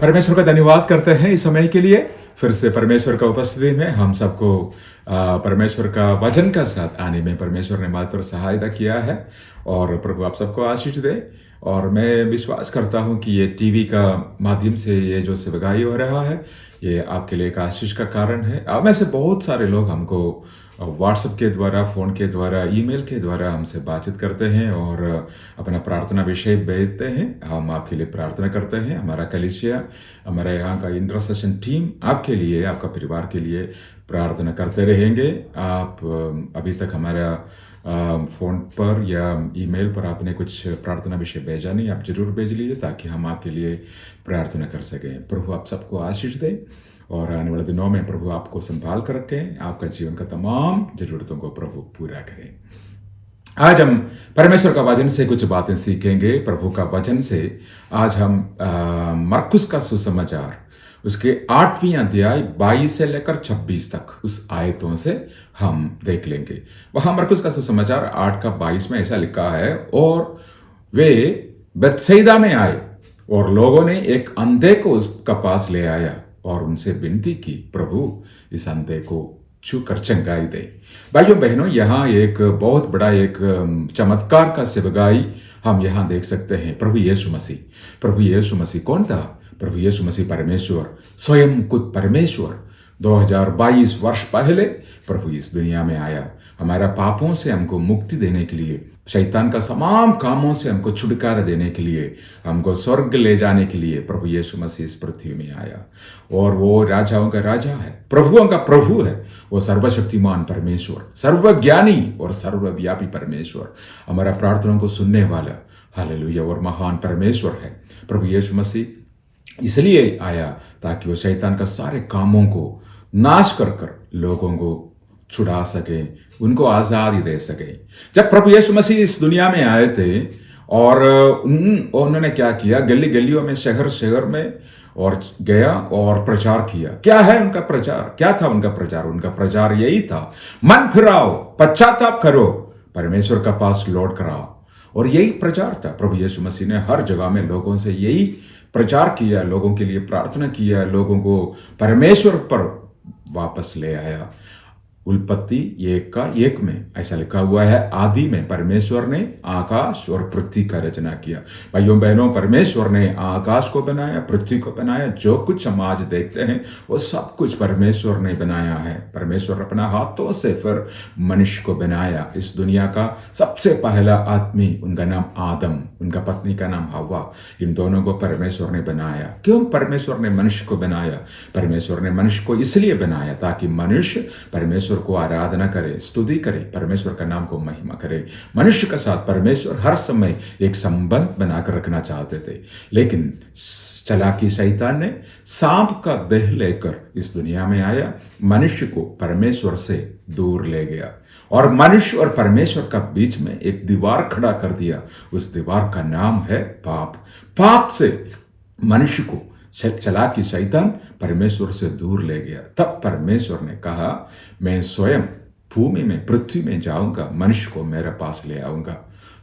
परमेश्वर का धन्यवाद करते हैं इस समय के लिए। फिर से परमेश्वर का उपस्थिति में हम सबको परमेश्वर का वचन का साथ आने में परमेश्वर ने मात्र सहायता किया है और प्रभु आप सबको आशीष दे। और मैं विश्वास करता हूं कि ये टीवी का माध्यम से ये जो सेवकाई हो रहा है ये आपके लिए एक आशीष का कारण है। अब में से बहुत सारे लोग हमको व्हाट्सएप के द्वारा, फ़ोन के द्वारा, ईमेल के द्वारा हमसे बातचीत करते हैं और अपना प्रार्थना विषय भेजते हैं। हम आपके लिए प्रार्थना करते हैं। हमारा कलीसिया, हमारे यहाँ का इंटरसेशन टीम आपके लिए, आपका परिवार के लिए प्रार्थना करते रहेंगे। आप अभी तक हमारा फ़ोन पर या ईमेल पर आपने कुछ प्रार्थना विषय भेजा नहीं, आप जरूर भेज लीजिए ताकि हम आपके लिए प्रार्थना कर सकें। प्रभु आप सबको आशीष दे और आने वाले दिनों में प्रभु आपको संभाल कर रखें, आपका जीवन का तमाम जरूरतों को प्रभु पूरा करें। आज हम परमेश्वर का वचन से कुछ बातें सीखेंगे। प्रभु का वचन से आज हम मरकुस का सुसमाचार उसके 8वीं अध्याय 22 से लेकर 26 तक उस आयतों से हम देख लेंगे। वहां मरकुस का सुसमाचार 8 का 22 में ऐसा लिखा है, और वे बेतसैदा में आए और लोगों ने एक अंधे को उसका पास ले आया और उनसे विनती की, प्रभु इस अंधे को छूकर चंगाई दे। भाइयों बहनों, यहाँ एक बहुत बड़ा एक चमत्कार का सेवकाई हम यहाँ देख सकते हैं। प्रभु यीशु मसीह कौन था? प्रभु यीशु मसीह परमेश्वर, स्वयं खुद परमेश्वर 2022 वर्ष पहले प्रभु इस दुनिया में आया, हमारा पापों से हमको मुक्ति देने के लिए, शैतान का तमाम कामों से हमको छुटकारा देने के लिए, हमको स्वर्ग ले जाने के लिए प्रभु यीशु मसीह इस पृथ्वी में आया। और वो राजाओं का राजा है, प्रभुओं का प्रभु है। वो सर्वशक्तिमान परमेश्वर, सर्वज्ञानी और सर्वव्यापी परमेश्वर, हमारा प्रार्थनाओं को सुनने वाला, हालेलुया, और महान परमेश्वर है। प्रभु यीशु मसीह इसलिए आया ताकि वो शैतान का सारे कामों को नाश कर कर लोगों को छुड़ा सके, उनको आज़ादी दे सके। जब प्रभु यीशु मसीह इस दुनिया में आए थे और उन्होंने क्या किया, गली गलियों में, शहर शहर में और गया और प्रचार किया। क्या है उनका प्रचार? क्या था उनका प्रचार? उनका प्रचार यही था, मन फिराओ, पश्चाताप करो, परमेश्वर का पास लौट कर आओ। और यही प्रचार था। प्रभु यीशु मसीह ने हर जगह में लोगों से यही प्रचार किया, लोगों के लिए प्रार्थना किया, लोगों को परमेश्वर पर वापस ले आया। उत्पत्ति 1:1 में ऐसा लिखा हुआ है, आदि में परमेश्वर ने आकाश और पृथ्वी का रचना किया। भाइयों बहनों, परमेश्वर ने आकाश को बनाया, पृथ्वी को बनाया। जो कुछ हम आज देखते हैं वो सब कुछ परमेश्वर ने बनाया है। परमेश्वर अपना हाथों से फिर मनुष्य को बनाया। इस दुनिया का सबसे पहला आदमी, उनका नाम आदम, उनका पत्नी का नाम हव्वा, इन दोनों को परमेश्वर ने बनाया। क्यों परमेश्वर ने मनुष्य को बनाया? परमेश्वर ने मनुष्य को इसलिए बनाया ताकि मनुष्य परमेश्वर को आराधना करे, स्तुति करे, परमेश्वर का नाम को महिमा करे। मनुष्य के साथ परमेश्वर हर समय एक संबंध बनाकर रखना चाहते थे, लेकिन चालाकी शैतान ने सांप का देह लेकर इस दुनिया में आया, मनुष्य को परमेश्वर से दूर ले गया और मनुष्य और परमेश्वर का बीच में एक दीवार खड़ा कर दिया। उस दीवार का नाम है पाप। पाप से मनुष्य को चालाकी शैतान परमेश्वर से दूर ले गया। तब परमेश्वर ने कहा, मैं स्वयं भूमि में, पृथ्वी में जाऊंगा, मनुष्य को मेरे पास ले आऊंगा।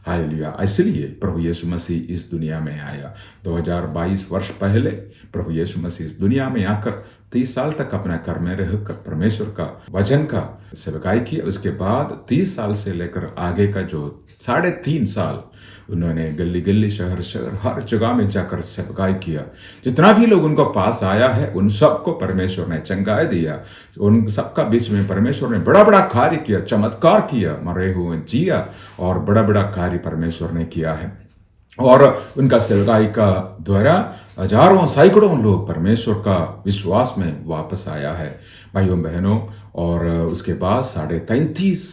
हालेलुया। इसलिए प्रभु यीशु मसीह इस दुनिया में आया। 2022 वर्ष पहले प्रभु यीशु मसीह इस दुनिया में आकर 30 साल तक अपना घर में रहकर परमेश्वर का वचन का सेवकाई किया। उसके बाद 30 साल से लेकर आगे का जो 3.5 साल उन्होंने गली गली, शहर शहर, हर जगह में जाकर सेवकाई किया। जितना भी लोग उनको पास आया है उन सबको परमेश्वर ने चंगाई दिया। उन सबका बीच में परमेश्वर ने बड़ा बड़ा कार्य किया, चमत्कार किया, मरे हुए जिया, और बड़ा बड़ा कार्य परमेश्वर ने किया है। और उनका सेवकाई का द्वारा हजारों सैकड़ों लोग परमेश्वर का विश्वास में वापस आया है। भाइयों बहनों, और उसके बाद 33.5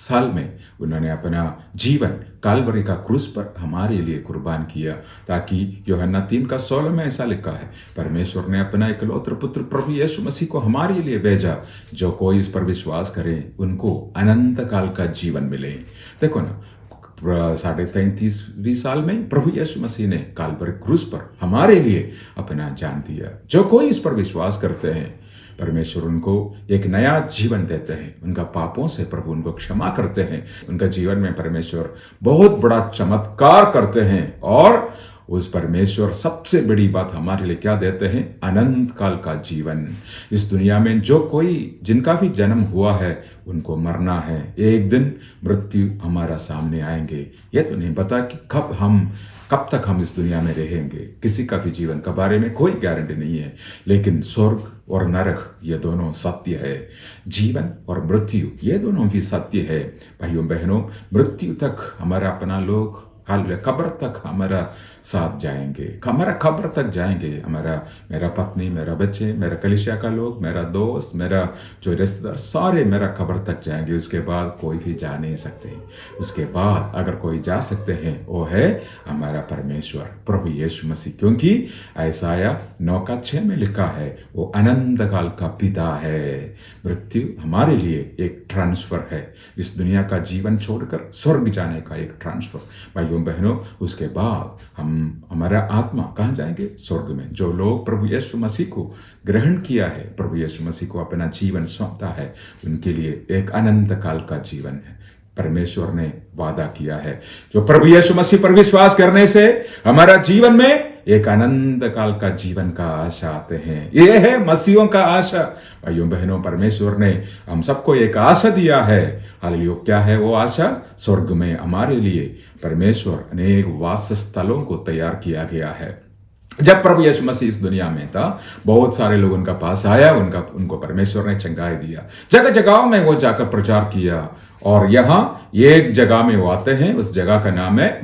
साल में उन्होंने अपना जीवन कालवरी का क्रूस पर हमारे लिए कुर्बान किया, ताकि यूहन्ना 3:16 में ऐसा लिखा है, परमेश्वर ने अपना इकलौते पुत्र प्रभु यीशु मसीह को हमारे लिए भेजा, जो कोई इस पर विश्वास करे उनको अनंत काल का जीवन मिले। देखो ना, 33.5 साल में प्रभु यीशु मसीह ने कालवरी क्रूस पर हमारे लिए अपना जान दिया। जो कोई इस पर विश्वास करते हैं परमेश्वर उनको एक नया जीवन देते हैं, उनका पापों से प्रभु उनको क्षमा करते हैं, उनका जीवन में परमेश्वर बहुत बड़ा चमत्कार करते हैं और उस परमेश्वर सबसे बड़ी बात हमारे लिए क्या देते हैं? अनंत काल का जीवन। इस दुनिया में जो कोई जिनका भी जन्म हुआ है उनको मरना है, एक दिन मृत्यु हमारा सामने आएंगे। ये तो नहीं पता कि कब तक हम इस दुनिया में रहेंगे। किसी का भी जीवन के बारे में कोई गारंटी नहीं है, लेकिन स्वर्ग और नरक ये दोनों सत्य है। जीवन और मृत्यु ये दोनों भी सत्य है। भाइयों बहनों, मृत्यु तक हमारा अपना लोग कब्र तक हमारा साथ जाएंगे, हमारा कब्र तक जाएंगे। मेरा पत्नी, मेरा बच्चे, मेरा कलीसिया का लोग, मेरा दोस्त, मेरा जो रिश्तेदार, सारे मेरा कब्र तक जाएंगे। उसके बाद कोई भी जा नहीं सकते। उसके बाद अगर कोई जा सकते हैं वो है हमारा परमेश्वर प्रभु यीशु मसीह, क्योंकि ऐसाया 9:6 में लिखा है वो अनंत काल का पिता है। मृत्यु हमारे लिए एक ट्रांसफर है, इस दुनिया का जीवन छोड़कर स्वर्ग जाने का एक ट्रांसफर। भाइयों बहनों, उसके बाद हमारा आत्मा कहाँ जाएंगे? स्वर्ग में। जो लोग प्रभु यीशु मसीह को ग्रहण किया है, प्रभु यीशु मसीह को अपना जीवन सौंपता है, उनके लिए एक अनंत काल का जीवन है। परमेश्वर ने वादा किया है, जो प्रभु यीशु मसीह पर विश्वास करने से हमारा जीवन में एक अनंत काल का जीवन का आशा आते हैं। यह है मसीहों का आशा। भाइयों बहनों, परमेश्वर ने हम सबको एक आशा दिया है। हालेलुया। क्या है वो आशा? स्वर्ग में हमारे लिए परमेश्वर अनेक वास स्थलों को तैयार किया गया है। जब प्रभु यीशु मसीह इस दुनिया में था, बहुत सारे लोग उनका पास आया, उनको परमेश्वर ने चंगाई दिया, जगह जगहों में वो जाकर प्रचार किया। और यहाँ एक जगह में वो आते हैं, उस जगह का नाम है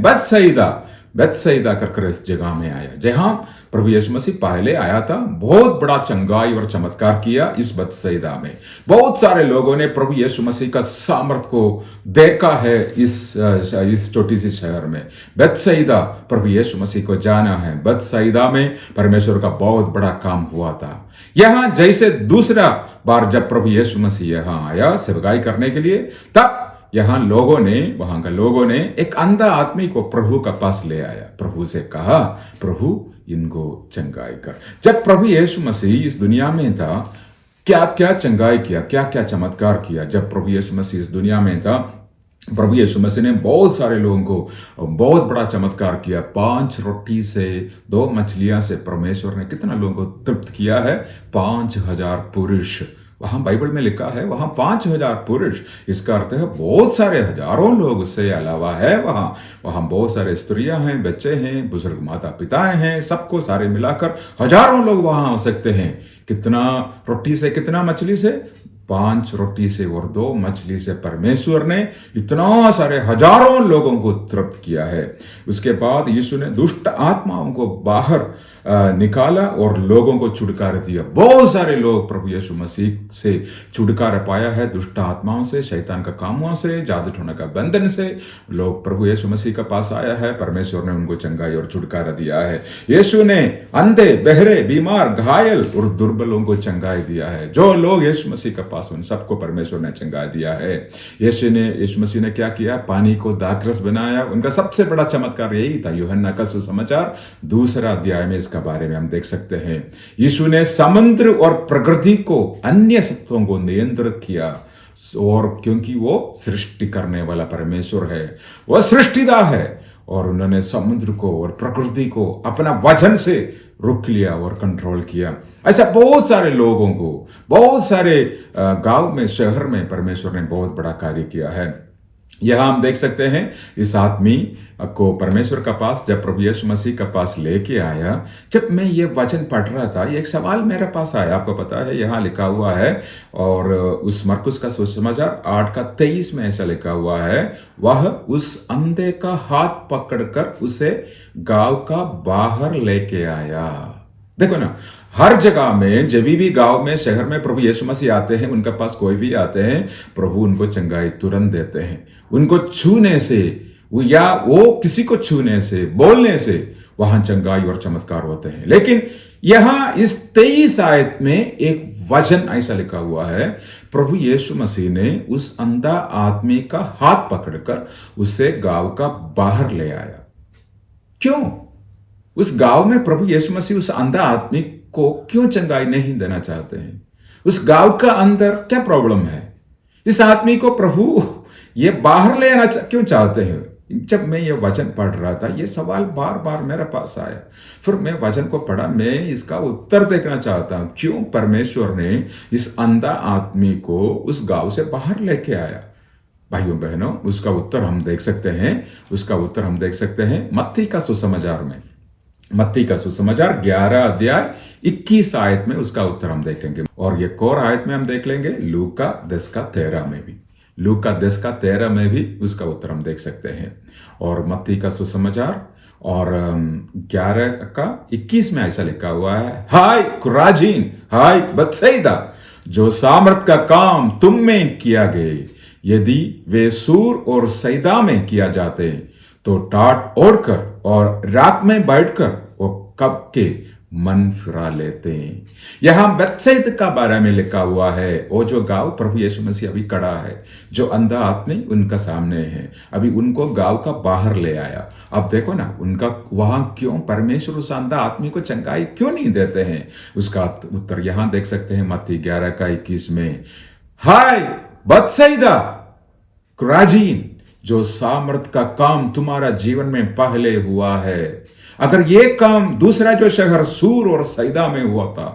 बेथसैदा कर इस जगह में आया, जहां प्रभु यीशु मसीह पहले आया था। बहुत बड़ा चंगाई और चमत्कार किया इस बेथसैदा में। बहुत सारे लोगों ने प्रभु यीशु मसीह का सामर्थ को देखा है इस छोटी सी शहर में। बेथसैदा प्रभु यीशु मसीह को जाना है। बेथसैदा में परमेश्वर का बहुत बड़ा काम हुआ था। यहां जैसे दूसरा बार जब प्रभु यीशु मसीह यहां आया सेवकाई करने के लिए, तब वहां का लोगों ने एक अंधा आदमी को प्रभु का पास ले आया। प्रभु से कहा, प्रभु इनको चंगाई कर। जब प्रभु यीशु मसीह इस दुनिया में था, क्या क्या चंगाई किया, क्या क्या चमत्कार किया। जब प्रभु यीशु मसीह इस दुनिया में था, प्रभु यीशु मसीह ने बहुत सारे लोगों को बहुत बड़ा चमत्कार किया। 5 रोटी से 2 मछलियां से परमेश्वर ने कितना लोगों को तृप्त किया है? 5000 पुरुष। वहां बाइबल में लिखा है वहां 5000 पुरुष। इसका अर्थ है बहुत सारे हजारों लोग उससे अलावा है। वहां बहुत सारे स्त्रियां हैं, बच्चे हैं, बुजुर्ग माता पिताएं हैं, सबको सारे मिलाकर हजारों लोग वहां हो सकते हैं। कितना रोटी से, कितना मछली से? 5 रोटी से और 2 मछली से परमेश्वर ने इतना सारे हजारों लोगों को तृप्त किया है। उसके बाद यीशु ने दुष्ट आत्माओं को बाहर निकाला और लोगों को छुटकारा दिया। बहुत सारे लोग प्रभु यीशु मसीह से छुटकारा पाया है, दुष्ट आत्माओं से, शैतान का कामों से, जादू टोना का बंधन से। लोग प्रभु यीशु मसीह के पास आया है, परमेश्वर ने उनको चंगाई और छुटकारा दिया है। यीशु ने अंधे, बहरे, बीमार, घायल और दुर्बलों को चंगाई दिया है। जो लोग यीशु मसीह के पास, उन सबको परमेश्वर ने चंगाई दिया है। यीशु मसीह ने क्या किया? पानी को दाखरस बनाया। उनका सबसे बड़ा चमत्कार यही था। यूहन्ना का सुसमाचार 2 अध्याय में इसका बारे में हम देख सकते हैं। यीशु ने समुद्र और प्रकृति को, अन्य सत्वों को नियंत्रित किया। और क्योंकि वो सृष्टि करने वाला परमेश्वर है, वो सृष्टिदा है, और उन्होंने समुद्र को और प्रकृति को अपना वचन से रोक लिया और कंट्रोल किया। ऐसा बहुत सारे लोगों को, बहुत सारे गांव में, शहर में परमेश्वर ने बहुत बड़ा कार्य किया है। यहां हम देख सकते हैं इस आदमी को परमेश्वर का पास जब प्रभु यीशु मसीह का पास लेके आया। जब मैं ये वचन पढ़ रहा था, एक सवाल मेरे पास आया। आपको पता है यहाँ लिखा हुआ है, और उस मरकुस का सुसमाचार 8:23 में ऐसा लिखा हुआ है, वह उस अंधे का हाथ पकड़कर उसे गांव का बाहर लेके आया। देखो ना, हर जगह में, जब भी गांव में, शहर में प्रभु यीशु मसीह आते हैं, उनके पास कोई भी आते हैं, प्रभु उनको चंगाई तुरंत देते हैं। उनको छूने से, या वो किसी को छूने से, बोलने से वहां चंगाई और चमत्कार होते हैं। लेकिन यहां इस 23 आयत में एक वचन ऐसा लिखा हुआ है, प्रभु यीशु मसीह ने उस अंधा आदमी का हाथ पकड़कर उसे गांव का बाहर ले आया। क्यों? उस गांव में प्रभु यीशु मसीह उस अंधा आदमी को क्यों चंगाई नहीं देना चाहते हैं? उस गांव का अंदर क्या प्रॉब्लम है? इस आदमी को प्रभु ये बाहर ले आना क्यों चाहते हैं? जब मैं ये वचन पढ़ रहा था, ये सवाल बार बार मेरे पास आया। फिर मैं वचन को पढ़ा, मैं इसका उत्तर देखना चाहता हूं, क्यों परमेश्वर ने इस अंधा आदमी को उस गांव से बाहर लेके आया। भाइयों बहनों, उसका उत्तर हम देख सकते हैं मत्ती का सुसमाचार में। मत्ती का सुसमाचार 11 अध्याय 21 आयत में उसका उत्तर हम देखेंगे, और एक और आयत में हम देख लेंगे लूका 10 का 13 में भी। लूका 10 का 13 में भी उसका उत्तर हम देख सकते हैं। और मत्ती का सुसमाचार और 11 का 21 में ऐसा लिखा हुआ है, हाय खुराजीन, हाय बत्सैदा, जो सामर्थ का काम तुम में किया गए, यदि वे सूर और सैदा में किया जाते तो टाट ओढ़कर और रात में बैठकर वो कब के मन फिरा लेते। यहां बेत्सैदा का बारे में लिखा हुआ है, वो जो गांव प्रभु यीशु मसीह अभी खड़ा है, जो अंधा आदमी उनका सामने है, अभी उनको गांव का बाहर ले आया। अब देखो ना, उनका वहां क्यों परमेश्वर उस अंधा आदमी को चंगाई क्यों नहीं देते हैं, उसका उत्तर यहां देख सकते हैं मत्ती 11 का 21 में, हाय बेत्सैदा खुराजीन, जो सामर्थ का काम तुम्हारा जीवन में पहले हुआ है। अगर ये काम दूसरा जो शहर सूर और सैदा में हुआ था,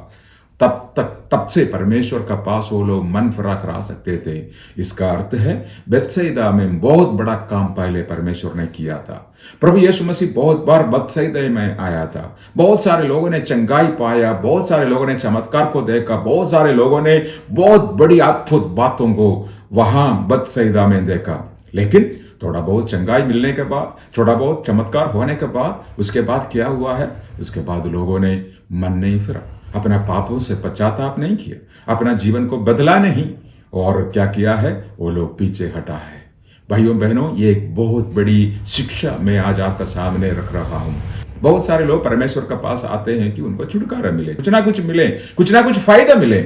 तब से परमेश्वर का पास वो लोग मन फिरा कर आ सकते थे। इसका अर्थ है बेत्सैदा में बहुत बड़ा काम पहले परमेश्वर ने किया था। प्रभु यीशु मसीह बहुत बार बेत्सैदा में आया था, बहुत सारे लोगों ने चंगाई पाया, बहुत सारे लोगों ने चमत्कार को देखा, बहुत सारे लोगों ने बहुत बड़ी अद्भुत बातों को वहां बेत्सैदा में देखा। लेकिन थोड़ा बहुत चंगाई मिलने के बाद, थोड़ा बहुत चमत्कार होने के बाद, उसके बाद क्या हुआ है, उसके बाद लोगों ने मन नहीं फिरा, अपना पापों से पश्चाताप नहीं किया, अपना जीवन को बदला नहीं, और क्या किया है, वो लोग पीछे हटा है। भाइयों बहनों, ये एक बहुत बड़ी शिक्षा मैं आज आपका सामने रख रहा हूं। बहुत सारे लोग परमेश्वर के पास आते हैं कि उनको छुटकारा मिले, कुछ ना कुछ मिले, कुछ ना कुछ फायदा मिले।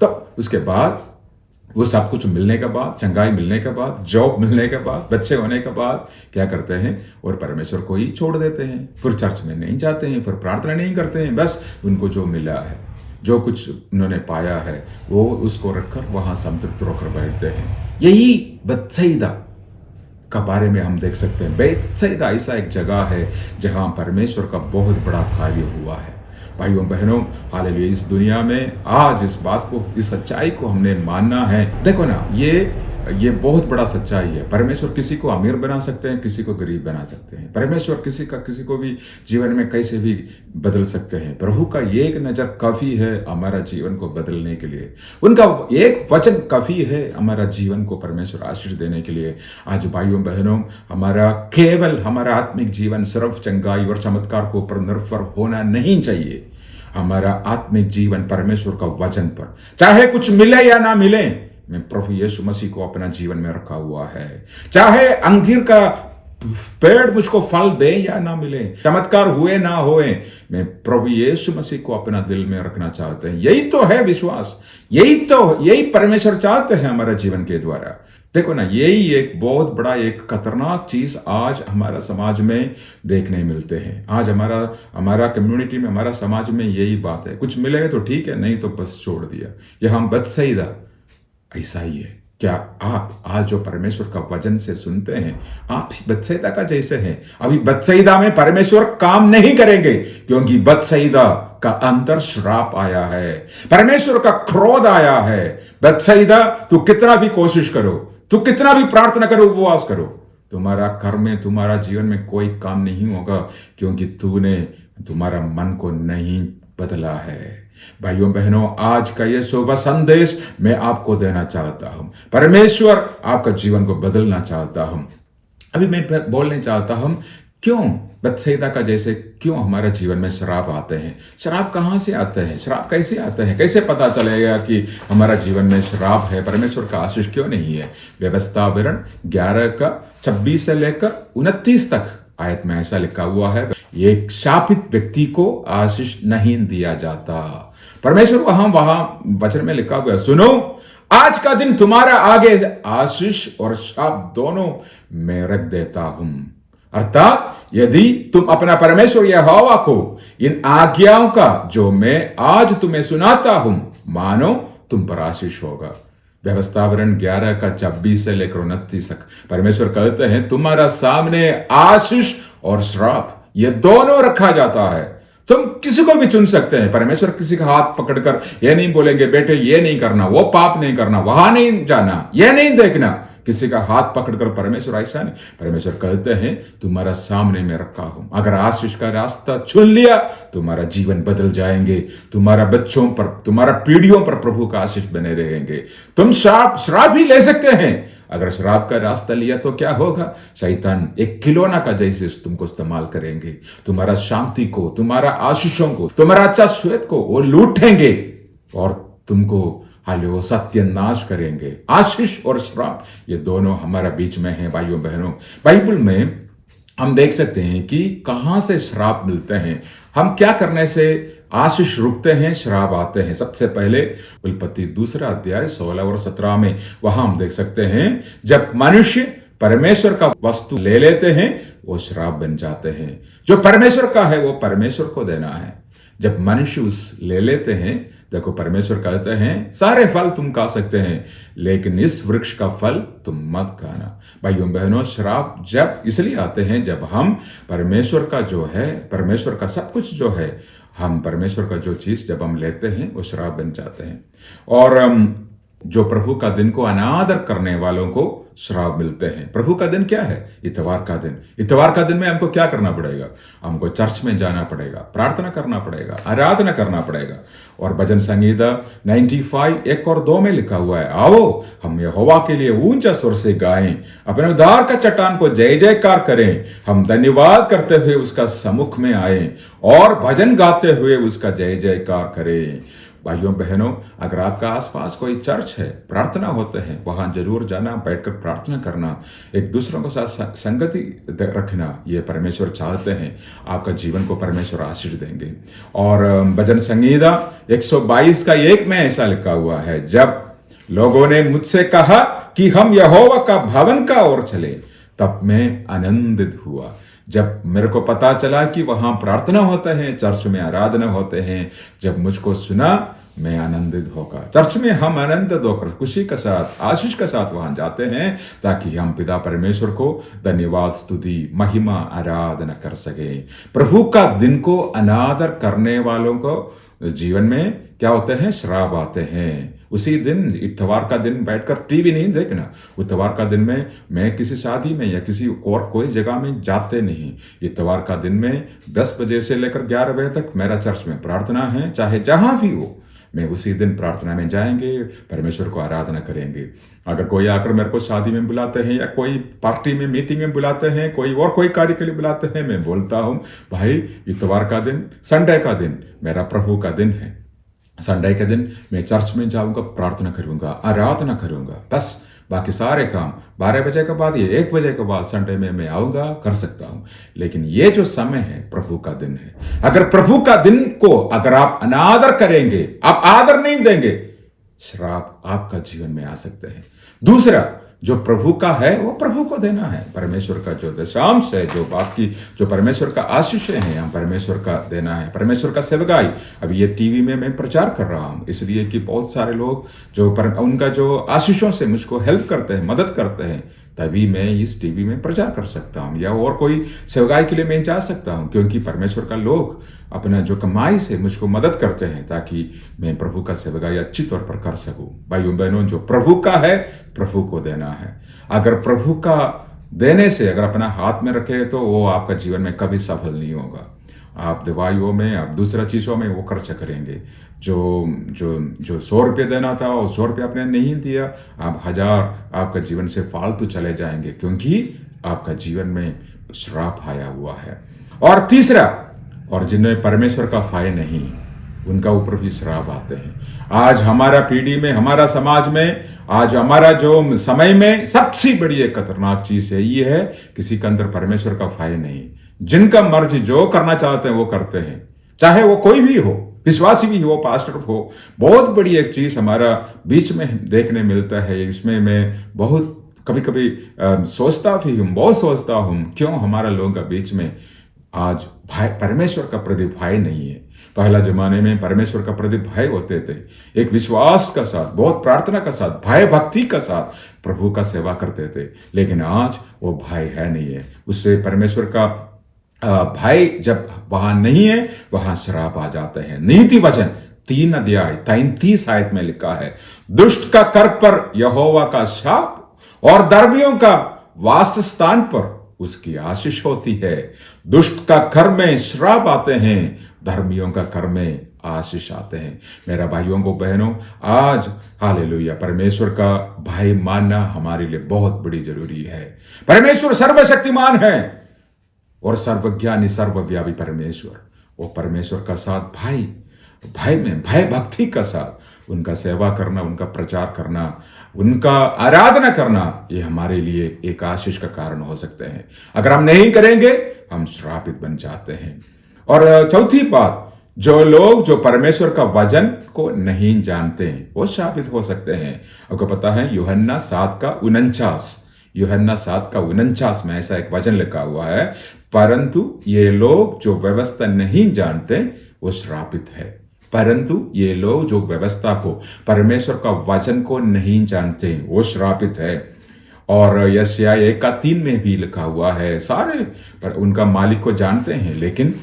तब उसके बाद वो सब कुछ मिलने के बाद, चंगाई मिलने के बाद, जॉब मिलने के बाद, बच्चे होने के बाद क्या करते हैं, और परमेश्वर को ही छोड़ देते हैं। फिर चर्च में नहीं जाते हैं, फिर प्रार्थना नहीं करते हैं, बस उनको जो मिला है, जो कुछ उन्होंने पाया है, वो उसको रखकर वहां संतृप्त होकर बैठते हैं। यही बेत्सैदा का बारे में हम देख सकते हैं। बेत्सैदा ऐसा एक जगह है जहां परमेश्वर का बहुत बड़ा कार्य हुआ है। भाइयों बहनों, हालेलुया, इस दुनिया में आज इस बात को, इस सच्चाई को हमने मानना है। देखो ना, ये बहुत बड़ा सच्चाई है। परमेश्वर किसी को अमीर बना सकते हैं, किसी को गरीब बना सकते हैं। परमेश्वर किसी को भी जीवन में कैसे भी बदल सकते हैं। प्रभु का एक नजर काफी है हमारा जीवन को बदलने के लिए, उनका एक वचन काफी है हमारा जीवन को परमेश्वर आशीष देने के लिए। आज भाइयों बहनों, हमारा आत्मिक जीवन सिर्फ चंगाई और चमत्कार के ऊपर निर्भर होना नहीं चाहिए। हमारा आत्मिक जीवन परमेश्वर का वचन पर, चाहे कुछ मिले या ना मिले, मैं प्रभु यीशु मसीह को अपना जीवन में रखा हुआ है। चाहे अंजीर का पेड़ मुझको फल दे या ना मिले, चमत्कार हुए ना होए, मैं प्रभु यीशु मसीह को अपना दिल में रखना चाहते हैं। यही तो है विश्वास, यही परमेश्वर चाहते हैं हमारा जीवन के द्वारा। देखो ना, यही एक बहुत बड़ा एक खतरनाक चीज आज हमारा समाज में देखने मिलते हैं। आज हमारा कम्युनिटी में, हमारा समाज में यही बात है, कुछ मिलेगा तो ठीक है, नहीं तो बस छोड़ दिया। यह हम बेत्सैदा ऐसा ही है। क्या आप आज जो परमेश्वर का वचन से सुनते हैं, आप बेत्सैदा का जैसे हैं? अभी बेत्सैदा में परमेश्वर काम नहीं करेंगे, क्योंकि बेत्सैदा का अंदर श्राप आया है, परमेश्वर का क्रोध आया है। बेत्सैदा, तू कितना भी कोशिश करो, तू कितना भी प्रार्थना करो, उपवास करो, तुम्हारा कर्म में, तुम्हारा जीवन में कोई काम नहीं होगा, क्योंकि तूने तुम्हारा मन को नहीं बदला है। भाइयों बहनों, आज का ये शुभ संदेश मैं आपको देना चाहता हूं। परमेश्वर आपका जीवन को बदलना चाहता हूं। अभी मैं बोलने चाहता हूं, क्यों बेत्सैदा का जैसे क्यों हमारे जीवन में शराब आते हैं? शराब कहां से आते हैं? शराब कैसे आते हैं? कैसे पता चलेगा कि हमारा जीवन में शराब है? परमेश्वर का आशीष क्यों नहीं है? व्यवस्था विवरण 11 का 26 से लेकर 29 तक आयत में ऐसा लिखा हुआ है, एक शापित व्यक्ति को आशीष नहीं दिया जाता। परमेश्वर वहां वचन में लिखा हुआ है, सुनो, आज का दिन तुम्हारा आगे आशीष और शाप दोनों मैं रख देता हूं। अर्थात यदि तुम अपना परमेश्वर यहोवा को इन आज्ञाओं का जो मैं आज तुम्हें सुनाता हूं मानो, तुम पर आशीष होगा। व्यवस्थावरण 11 का 26 से लेकर 29 तक परमेश्वर कहते हैं तुम्हारा सामने आशीष और श्राप ये दोनों रखा जाता है। तुम किसी को भी चुन सकते हैं। परमेश्वर किसी का हाथ पकड़कर ये नहीं बोलेंगे बेटे ये नहीं करना, वो पाप नहीं करना, वहां नहीं जाना, ये नहीं देखना। किसी का हाथ पकड़कर परमेश्वर ऐसा नहीं। परमेश्वर कहते हैं तुम्हारा सामने में रखा हूं, अगर आशीष का रास्ता चुन लिया तुम्हारा जीवन बदल जाएंगे, तुम्हारा बच्चों पर, तुम्हारा पीढ़ियों पर प्रभु का आशीष बने रहेंगे। तुम श्राप भी ले सकते हैं। अगर श्राप का रास्ता लिया तो क्या होगा? शैतान एक खिलौना का जैसे तुमको इस्तेमाल करेंगे। तुम्हारा शांति को, तुम्हारा आशीषों को, तुम्हारा अच्छा श्वेत को वो लूटेंगे और तुमको हाल वो सत्यानाश करेंगे। आशीष और श्राप ये दोनों हमारा बीच में है भाइयों बहनों। बाइबल में हम देख सकते हैं कि कहां से श्राप मिलते हैं, हम क्या करने से आशीष रुकते हैं, श्राप आते हैं। सबसे पहले उत्पत्ति 2 अध्याय 16 और 17 में वहां हम देख सकते हैं जब मनुष्य परमेश्वर का वस्तु ले लेते हैं वो श्राप बन जाते हैं। जो परमेश्वर का है वो परमेश्वर को देना है। जब मनुष्य उस ले लेते हैं, देखो परमेश्वर कहते हैं सारे फल तुम खा सकते हैं लेकिन इस वृक्ष का फल तुम मत खाना। भाइयों बहनों, श्राप जब इसलिए आते हैं जब हम परमेश्वर का जो है, परमेश्वर का सब कुछ जो है, हम परमेश्वर का जो चीज जब हम लेते हैं वो श्राप बन जाते हैं। और जो प्रभु का दिन को अनादर करने वालों को श्राप मिलते हैं। प्रभु का दिन क्या है? इतवार का दिन। इतवार का दिन में हमको क्या करना पड़ेगा? हमको चर्च में जाना पड़ेगा, प्रार्थना करना पड़ेगा, आराधना करना पड़ेगा। और भजन संगीता 95 1 और 2 में लिखा हुआ है, आओ हम यहोवा के लिए ऊंचा स्वर से गाएं, अपने उद्धार का चट्टान को जय जयकार करें। हम धन्यवाद करते हुए उसका सम्मुख में आए और भजन गाते हुए उसका जय जयकार करें। भाइयों बहनों, अगर आपका आसपास कोई चर्च है, प्रार्थना होते हैं, वहां जरूर जाना, बैठकर प्रार्थना करना, एक दूसरों के साथ संगति रखना, ये परमेश्वर चाहते हैं। आपका जीवन को परमेश्वर आशीष देंगे। और भजन संगीता 122 का 1 में ऐसा लिखा हुआ है, जब लोगों ने मुझसे कहा कि हम यहोवा का भवन का ओर चले तब मैं आनंदित हुआ। जब मेरे को पता चला कि वहां प्रार्थना होते हैं, चर्च में आराधना होते हैं, जब मुझको सुना मैं आनंदित होगा। चर्च में हम आनंदित होकर खुशी के साथ, आशीष के साथ वहां जाते हैं ताकि हम पिता परमेश्वर को धन्यवाद, स्तुति, महिमा, आराधना कर सके। प्रभु का दिन को अनादर करने वालों को जीवन में क्या होते हैं? श्राप आते हैं। उसी दिन, इतवार का दिन बैठकर टीवी नहीं देखना। इतवार का दिन में मैं किसी शादी में या किसी और कोई जगह में जाते नहीं। इतवार का दिन में 10 बजे से लेकर 11 बजे तक मेरा चर्च में प्रार्थना है, चाहे जहां भी हो, मैं उसी दिन प्रार्थना में जाएंगे, परमेश्वर को आराधना करेंगे। अगर कोई आकर मेरे को शादी में बुलाते हैं या कोई पार्टी में, मीटिंग में बुलाते हैं, कोई कार्य के लिए बुलाते हैं, मैं बोलता हूं भाई इतवार का दिन, संडे का दिन मेरा प्रभु का दिन है। संडे के दिन मैं चर्च में जाऊंगा, प्रार्थना करूंगा, आराधना करूंगा, बस बाकी सारे काम 12 बजे के बाद या 1 बजे के बाद संडे में मैं आऊंगा, कर सकता हूं। लेकिन ये जो समय है प्रभु का दिन है। अगर प्रभु का दिन को अगर आप अनादर करेंगे, आप आदर नहीं देंगे, श्राप आपका जीवन में आ सकते हैं। दूसरा, जो प्रभु का है वो प्रभु को देना है। परमेश्वर का जो दशांश है, जो बाकी जो परमेश्वर का आशीष है, हम परमेश्वर का देना है। परमेश्वर का सेवकाई, अभी ये टीवी में मैं प्रचार कर रहा हूं इसलिए कि बहुत सारे लोग जो उनका जो आशीषों से मुझको हेल्प करते हैं, मदद करते हैं, तभी मैं इस टीवी में प्रचार कर सकता हूं या और कोई सेवकाई के लिए मैं जा सकता हूं, क्योंकि परमेश्वर का लोग अपना जो कमाई से मुझको मदद करते हैं ताकि मैं प्रभु का सेवकाई अच्छी तौर पर कर सकूं। भाइयों बहनों, जो प्रभु का है प्रभु को देना है। अगर प्रभु का देने से अगर अपना हाथ में रखे तो वो आपका जीवन में कभी सफल नहीं होगा। आप दवाइयों में, आप दूसरा चीज़ों में वो खर्च करेंगे। जो 100 रुपये देना था वो 100 रुपये आपने नहीं दिया, आप 1000 आपका जीवन से फालतू चले जाएंगे, क्योंकि आपका जीवन में श्राप आया हुआ है। और तीसरा, और जिन्हें परमेश्वर का भय नहीं, उनका ऊपर भी श्राप आते हैं। आज हमारा पीढ़ी में, हमारा समाज में, आज हमारा जो समय में सबसे बड़ी एक खतरनाक चीज है, ये है किसी के अंदर परमेश्वर का भय नहीं। जिनका मर्जी जो करना चाहते हैं वो करते हैं, चाहे वो कोई भी हो, विश्वासी भी हो, पास्टर हो। बहुत बड़ी एक चीज हमारा बीच में देखने मिलता है। इसमें मैं बहुत कभी कभी बहुत सोचता हूं क्यों हमारा लोगों का बीच में आज भाई, परमेश्वर का प्रति भय नहीं है। पहला जमाने में परमेश्वर का प्रति भय होते थे, एक विश्वास का साथ, बहुत प्रार्थना का साथ, भय भक्ति का साथ प्रभु का सेवा करते थे। लेकिन आज वो भय है नहीं है। उससे परमेश्वर का भय जब वहां नहीं है, वहां श्राप आ जाते हैं। नीति वचन 3 अध्याय 33 आयत में लिखा है, दुष्ट का कर पर यहोवा का शाप और धर्मियों का वासस्थान पर उसकी आशीष होती है। दुष्ट का कर में श्राप आते हैं, धर्मियों का कर में आशीष आते हैं। मेरा भाइयों को बहनों, आज हालेलुया परमेश्वर का भय मानना हमारे लिए बहुत बड़ी जरूरी है। परमेश्वर सर्वशक्तिमान है और सर्वज्ञानी सर्वव्यापी परमेश्वर, वो परमेश्वर का साथ भय में, भय भक्ति का साथ उनका सेवा करना, उनका प्रचार करना, उनका आराधना करना, ये हमारे लिए एक आशीष का कारण हो सकते हैं। अगर हम नहीं करेंगे, हम श्रापित बन जाते हैं। और चौथी बात, जो लोग जो परमेश्वर का वचन को नहीं जानते हैं, वो श्रापित हो सकते हैं। आपको पता है यूहन्ना 7:49 में ऐसा एक वचन लिखा हुआ है, परंतु ये लोग जो व्यवस्था नहीं जानते वो श्रापित है। परंतु ये लोग जो व्यवस्था को, परमेश्वर का वचन को नहीं जानते वो श्रापित है। और यशायाह 1:3 में भी लिखा हुआ है, सारे पर उनका मालिक को जानते हैं, लेकिन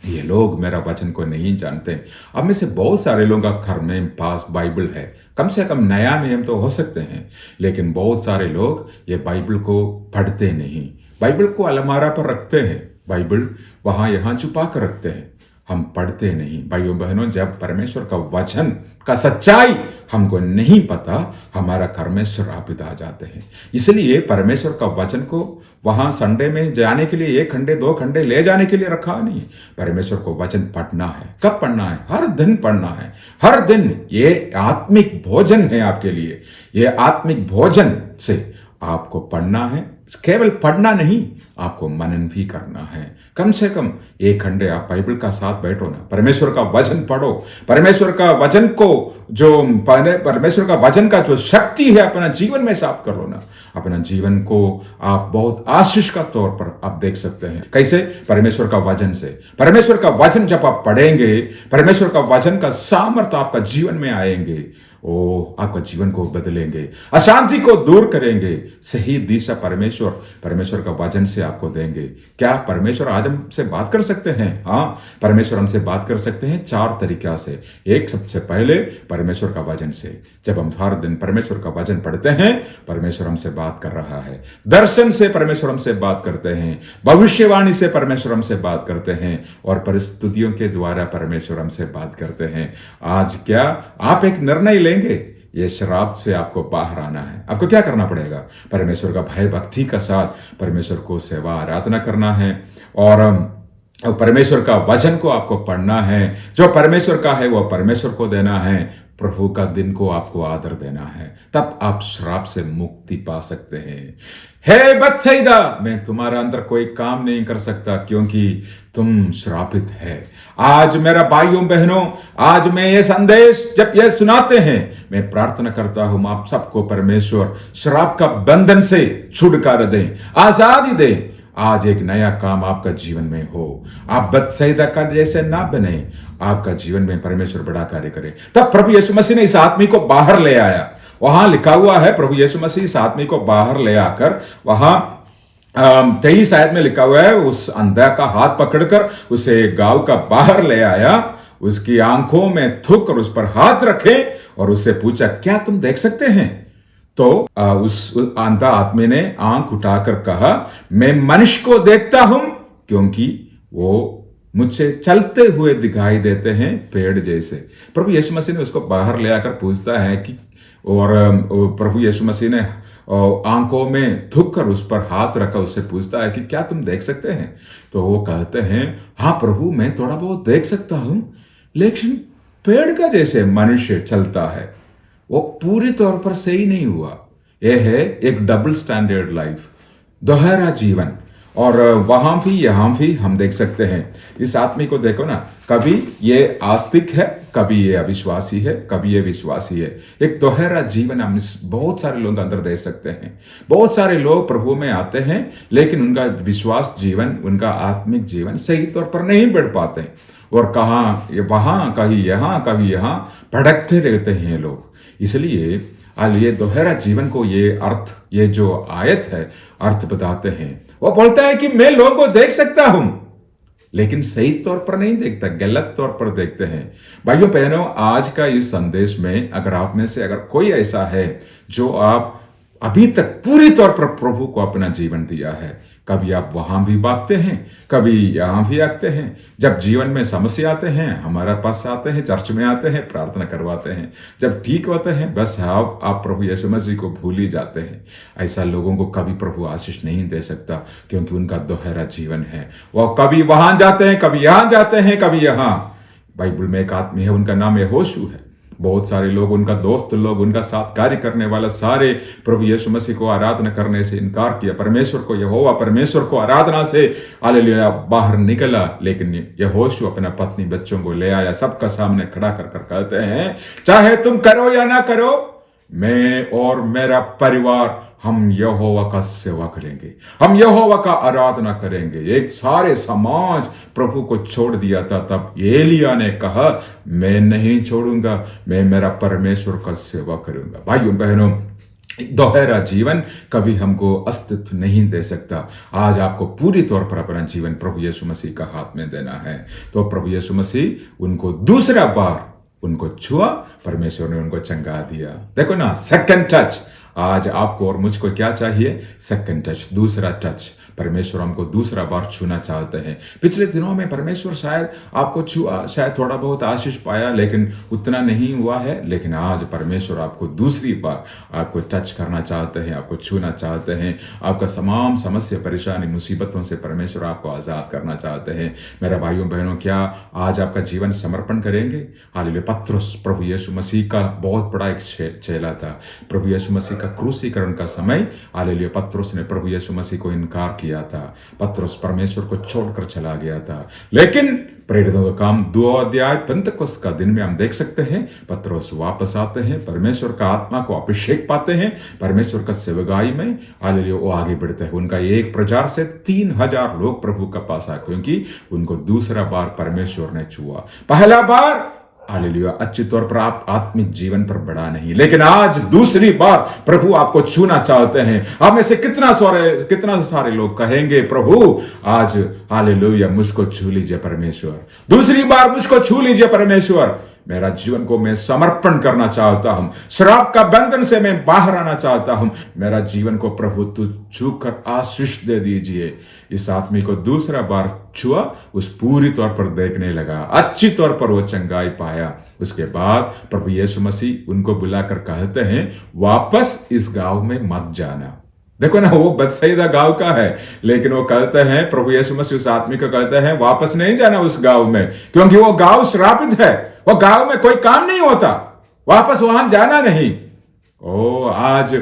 ये लोग मेरा वचन को नहीं जानते। अब में से बहुत सारे लोगों का घर में पास बाइबल है, कम से कम नया नियम तो हो सकते हैं, लेकिन बहुत सारे लोग ये बाइबल को पढ़ते नहीं, बाइबल को अलमारा पर रखते हैं, बाइबल वहां यहां छुपा कर रखते हैं, हम पढ़ते नहीं। भाइयों बहनों, जब परमेश्वर का वचन का सच्चाई हमको नहीं पता, हमारा घर में श्रापित आ जाते हैं। इसलिए परमेश्वर का वचन को वहां संडे में जाने के लिए 1 घंटे 2 घंटे ले जाने के लिए रखा नहीं। परमेश्वर को वचन पढ़ना है। कब पढ़ना है? हर दिन पढ़ना है, हर दिन। ये आत्मिक भोजन है आपके लिए। ये आत्मिक भोजन से आपको पढ़ना है, केवल पढ़ना नहीं, आपको मनन भी करना है। कम से कम 1 घंटे आप बाइबल का साथ बैठो ना, परमेश्वर का वचन पढ़ो। परमेश्वर का वचन को जो परमेश्वर का वचन का जो शक्ति है अपना जीवन में साफ कर लो ना, अपना जीवन को आप बहुत आशीष का तौर पर आप देख सकते हैं। कैसे? परमेश्वर का वचन से। परमेश्वर का वचन जब आप पढ़ेंगे, परमेश्वर का वचन का सामर्थ्य आपका जीवन में आएंगे, आपका जीवन को बदलेंगे, अशांति को दूर करेंगे, सही दिशा परमेश्वर का वचन से आपको देंगे। क्या परमेश्वर आज हमसे बात कर सकते हैं? हाँ, परमेश्वर हमसे बात कर सकते हैं 4 तरीका से। एक, सबसे पहले परमेश्वर का वचन से। जब हम हर दिन परमेश्वर का वचन पढ़ते हैं, परमेश्वर हमसे बात कर रहा है। दर्शन से परमेश्वर हमसे बात करते हैं, भविष्यवाणी से परमेश्वर हमसे बात करते हैं, और परिस्थितियों के द्वारा परमेश्वर हमसे बात करते हैं। आज क्या आप एक निर्णय लेंगे? ये शराब से आपको बाहर आना है। आपको क्या करना पड़ेगा? परमेश्वर का भय भक्ति का साथ परमेश्वर को सेवा आराधना करना है, और परमेश्वर का वचन को आपको पढ़ना है। जो परमेश्वर का है वो परमेश्वर को देना है, प्रभु का दिन को आपको आदर देना है। तब आप श्राप से मुक्ति पा सकते हैं। हे बत्सैदा, मैं तुम्हारा अंदर कोई काम नहीं कर सकता क्योंकि तुम श्रापित है। आज मेरा भाइयों बहनों, आज मैं ये संदेश जब ये सुनाते हैं, मैं प्रार्थना करता हूं आप सबको परमेश्वर श्राप का बंधन से छुटकारा दें, आजादी दें। आज एक नया काम आपका जीवन में हो। आप बत्सैदा का जैसे ना बने, आपका जीवन में परमेश्वर बड़ा कार्य करे। तब प्रभु यीशु मसीह ने इस आदमी को बाहर ले आया। वहां लिखा हुआ है, प्रभु यीशु मसीह इस आदमी को बाहर ले आकर, वहां 23 आयत में लिखा हुआ है, उस अंधा का हाथ पकड़कर उसे गांव का बाहर ले आया, उसकी आंखों में थूक कर उस पर हाथ रखे और उससे पूछा, क्या तुम देख सकते हैं? तो उस अंधा आदमी ने आंख उठाकर कहा, मैं मनुष्य को देखता हूं क्योंकि वो मुझसे चलते हुए दिखाई देते हैं पेड़ जैसे। प्रभु यीशु मसीह ने उसको बाहर ले आकर पूछता है कि, और प्रभु यीशु मसीह ने आंखों में थूक कर उस पर हाथ रखा, उससे पूछता है कि क्या तुम देख सकते हैं? तो वो कहते हैं, हाँ प्रभु, मैं थोड़ा बहुत देख सकता हूं, लेकिन पेड़ का जैसे मनुष्य चलता है वो पूरी तौर पर सही नहीं हुआ। यह है एक डबल स्टैंडर्ड लाइफ, दोहरा जीवन। और वहां भी यहाँ भी हम देख सकते हैं इस आदमी को। देखो ना, कभी ये आस्तिक है, कभी ये अविश्वासी है, कभी ये विश्वासी है। एक दोहरा जीवन हम बहुत सारे लोगों के अंदर देख सकते हैं। बहुत सारे लोग प्रभु में आते हैं लेकिन उनका विश्वास जीवन, उनका आत्मिक जीवन सही तौर पर नहीं बढ़ पाते और कहाँ वहां कहीं यहाँ कभी यहाँ भटकते रहते हैं लोग। इसलिए ये दोहरा जीवन को ये अर्थ, ये जो आयत है अर्थ बताते हैं। वो बोलता है कि मैं लोगों को देख सकता हूं लेकिन सही तौर पर नहीं देखता, गलत तौर पर देखते हैं। भाइयों बहनों, आज का इस संदेश में अगर आप में से अगर कोई ऐसा है जो आप अभी तक पूरी तौर पर प्रभु को अपना जीवन दिया है, कभी आप वहां भी भागते हैं, कभी यहां भी आते हैं। जब जीवन में समस्या आते हैं हमारे पास आते हैं, चर्च में आते हैं, प्रार्थना करवाते हैं। जब ठीक होते हैं बस आप प्रभु यीशु मसीह को भूल ही जाते हैं। ऐसा लोगों को कभी प्रभु आशीष नहीं दे सकता क्योंकि उनका दोहरा जीवन है। वो कभी वहां जाते हैं, कभी यहां जाते हैं, कभी यहां। बाइबल में एक आदमी है, उनका नाम यहोशू है। बहुत सारे लोग, उनका दोस्त लोग, उनका साथ कार्य करने वाला सारे प्रभु यीशु मसीह को आराधना करने से इनकार किया। परमेश्वर को, यहोवा परमेश्वर को आराधना से हालेलुया बाहर निकला। लेकिन यहोशू अपना पत्नी बच्चों को ले आया, सबका सामने खड़ा कर कहते हैं, चाहे तुम करो या ना करो, मैं और मेरा परिवार हम यहोवा का सेवा करेंगे, हम यहोवा का आराधना करेंगे। एक सारे समाज प्रभु को छोड़ दिया था। तब एलिया ने कहा, मैं नहीं छोड़ूंगा, मैं मेरा परमेश्वर का सेवा करूंगा। भाइयों बहनों, दोहरा जीवन कभी हमको अस्तित्व नहीं दे सकता। आज आपको पूरी तौर पर अपना जीवन प्रभु यीशु मसीह का हाथ में देना है। तो प्रभु यीशु मसीह उनको दूसरा बार उनको छुआ, परमेश्वर ने उनको चंगा दिया। देखो ना, सेकंड टच। आज आपको और मुझको क्या चाहिए? सेकंड टच, दूसरा टच। परमेश्वर हमको दूसरा बार छूना चाहते हैं। पिछले दिनों में परमेश्वर शायद आपको छुआ, शायद थोड़ा बहुत आशीष पाया, लेकिन उतना नहीं हुआ है। लेकिन आज परमेश्वर आपको दूसरी बार आपको टच करना चाहते हैं, आपको छूना चाहते हैं। आपका तमाम समस्या, परेशानी, मुसीबतों से परमेश्वर आपको आजाद करना चाहते हैं। मेरे भाइयों बहनों, क्या आज आपका जीवन समर्पण करेंगे? हालेलुया। पत्रुस प्रभु यीशु मसीह का बहुत बड़ा एक चेला था। प्रभु यीशु मसीह का क्रूसीकरण का समय, हालेलुया, पत्रुस ने प्रभु यीशु मसीह को इनकार किया था। पत्रुस परमेश्वर को छोड़कर चला गया था। लेकिन प्रेरितों का काम 2 अध्याय पेंतकोस्त का दिन में हम देख सकते हैं, पत्रुस वापस आते हैं, परमेश्वर का आत्मा को अभिषेक पाते हैं, परमेश्वर का सेवकाई में हालेलुया वो आगे बढ़ते हैं। उनका एक प्रचार से 3000 लोग प्रभु का पास आए, क्योंकि उनको दूसरा बार परमेश्वर ने छुआ। पहला बार हालेलुया अच्छी तौर पर आप आत्मिक जीवन पर बढ़ा नहीं, लेकिन आज दूसरी बार प्रभु आपको छूना चाहते हैं। आप में से कितना सारे लोग कहेंगे, प्रभु आज हालेलुया मुझको छू लीजिए परमेश्वर, दूसरी बार मुझको छू लीजिए परमेश्वर। मेरा जीवन को मैं समर्पण करना चाहता हूं, शराब का बंधन से मैं बाहर आना चाहता हूं। मेरा जीवन को प्रभु तू छू कर आशीष दे दीजिए। इस आदमी को दूसरा बार छुआ, उस पूरी तौर पर देखने लगा, अच्छी तौर पर वो चंगाई पाया। उसके बाद प्रभु यीशु मसीह उनको बुलाकर कहते हैं, वापस इस गांव में मत जाना। देखो ना, वो बत्सैदा गांव का है, लेकिन वो कहते हैं, प्रभु यीशु मसीह उस आदमी को कहते हैं, वापस नहीं जाना उस गांव में, क्योंकि वो गांव श्रापित है, वो गांव में कोई काम नहीं होता, वापस वहां जाना नहीं। ओ, आज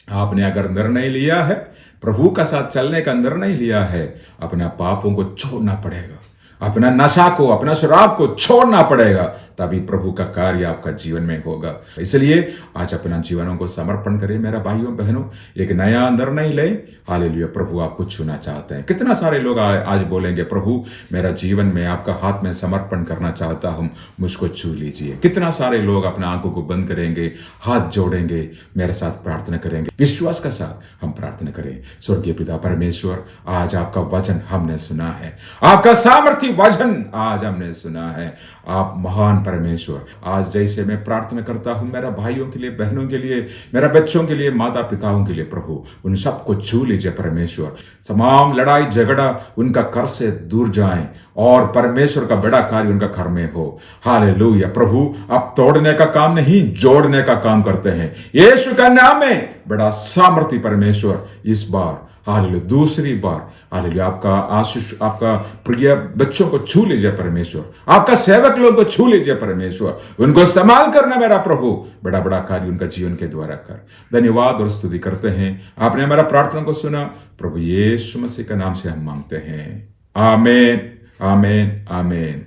आपने अगर निर्णय लिया है, प्रभु का साथ चलने का निर्णय लिया है, अपना पापों को छोड़ना पड़ेगा, अपना नशा को, अपना शराब को छोड़ना पड़ेगा, तभी प्रभु का कार्य आपका जीवन में होगा। इसलिए आज अपना जीवनों को समर्पण करें मेरा भाइयों बहनों, एक नया निर्णय लें। हालेलुया, प्रभु आपको छूना चाहते हैं। कितना सारे लोग आज बोलेंगे, प्रभु मेरा जीवन में आपका हाथ में समर्पण करना चाहता हूं, मुझको छू लीजिए। कितना सारे लोग अपना आंखों को बंद करेंगे, हाथ जोड़ेंगे, मेरे साथ प्रार्थना करेंगे। विश्वास के साथ हम प्रार्थना करें। स्वर्गीय पिता परमेश्वर, आज आपका वचन हमने सुना है, आपका सामर्थ्य वचन आज हमने सुना है। आप महान परमेश्वर, आज जैसे मैं प्रार्थना करता हूं मेरा भाइयों के लिए, बहनों के लिए, मेरा बच्चों के लिए, माता पिताओं के लिए, प्रभु उन सबको छू लीजिए परमेश्वर। तमाम लड़ाई झगड़ा उनका घर से दूर जाएं और परमेश्वर का बड़ा कार्य उनका घर में हो। हालेलुया। प्रभु आप तोड़ने का काम नहीं, जोड़ने का काम करते हैं। यीशु का नाम में बड़ा सामर्थ्य परमेश्वर इस बार हालेलुया, दूसरी बार हालेलुया, आपका आशीष, आपका प्रिय बच्चों को छू लीजिए परमेश्वर, आपका सेवक लोगों को छू लीजिए परमेश्वर, उनको इस्तेमाल करना मेरा प्रभु, बड़ा बड़ा कार्य उनका जीवन के द्वारा कर। धन्यवाद और स्तुति करते हैं, आपने हमारा प्रार्थना को सुना, प्रभु यीशु मसीह का नाम से हम मांगते हैं, आमीन, आमीन, आमीन।